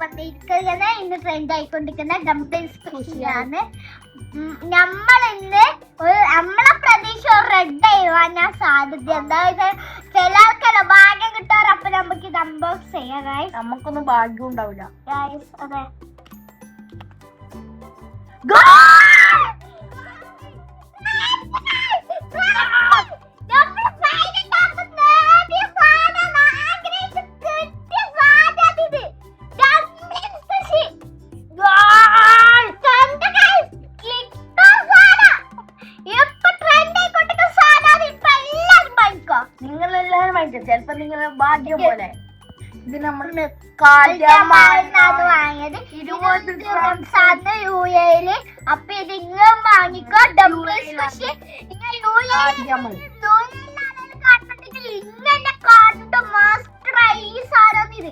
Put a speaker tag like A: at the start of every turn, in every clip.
A: പറഞ്ഞിരിക്കുന്നത് ഇന്ന് trend ആയിക്കൊണ്ടിരിക്കുന്ന dumplings കൃഷിയാണ്. നമ്മളിന്ന് നമ്മളെ പ്രതീക്ഷ റെഡ് ആവാനാ സാധ്യത. എന്താ ചില ആൾക്കാരെ ഭാഗ്യം കിട്ടാറ്. അപ്പൊ നമുക്ക് ഇത് അൺബോക്സ് ചെയ്യാം ഗൈസ്.
B: നമുക്കൊന്നും ഭാഗ്യം ഉണ്ടാവില്ല
A: ഗൈസ്. അതെ
B: നിങ്ങളെല്ലാരും വാങ്ങിക്കും. ചിലപ്പോ നിങ്ങളെ ഭാഗ്യം പോലെ ഇത് നമ്മൾ
A: വാങ്ങിയത് 20 ദിവസം യുഎയില്. അപ്പൊ ഇത് ഇങ്ങനെ വാങ്ങിക്കോ. ഡംപ്ലിങ്സ് ഇങ്ങനെ കണ്ടു മാസ്റ്റർ ഈ സാധനം. ഇത്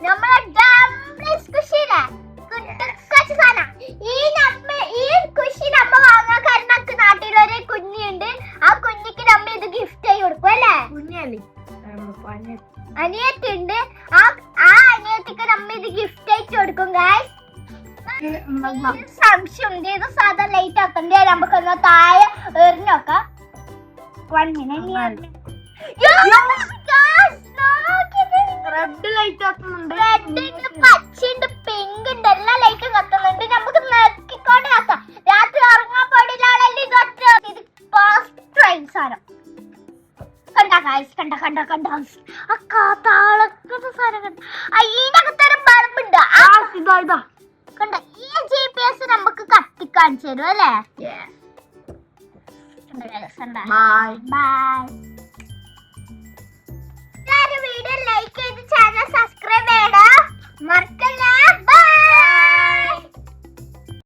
A: നമ്മളെ ഡംപ്ലിങ്സ് കൃഷിയിലെ സാധനം. ഈ കൃഷി നമ്മ വാങ്ങാൻ കാരണം നാട്ടിലൊരു കുഞ്ഞുണ്ട്. ആ കുഞ്ഞിക്ക് നമ്മ ഇത് ഗിഫ്റ്റ് ആയി കൊടുക്കും അല്ലേ? അനിയത്തിണ്ട്. ആ അനിയത്തിക്ക് നമ്മ ഇത് ഗിഫ്റ്റ് ആയിട്ട് കൊടുക്കും ഗൈസ്. സംശയമുണ്ട് ഇത് സാധാ ലൈറ്റ് ആക്കണ്ടേ? നമുക്കൊന്ന് താഴെ എറിഞ്ഞോക്കാം. 1 minute.
B: റെഡ് ലൈറ്റ് ആക്കുന്നുണ്ട്.
A: റെഡ് പച്ചയുണ്ട്, പിങ്ക് ഉണ്ട്, എല്ലാ ലൈറ്റും കത്തുന്നുണ്ട്. നമുക്ക് നോക്കിക്കൊണ്ട് കത്താം. രാത്രി ഉറങ്ങാൻ പാടില്ല. ഇത് ഫസ്റ്റ് ട്രെയിൻ സാധനം കണ്ട ആ താളക്കുന്ന സാധനം കണ്ട. അതിനകത്തൊരു ബൾബുണ്ട്. കണ്ട ഈ GPS നമുക്ക് കത്തിക്കാണിച്ചു തരും അല്ലേ?
B: ബൈ.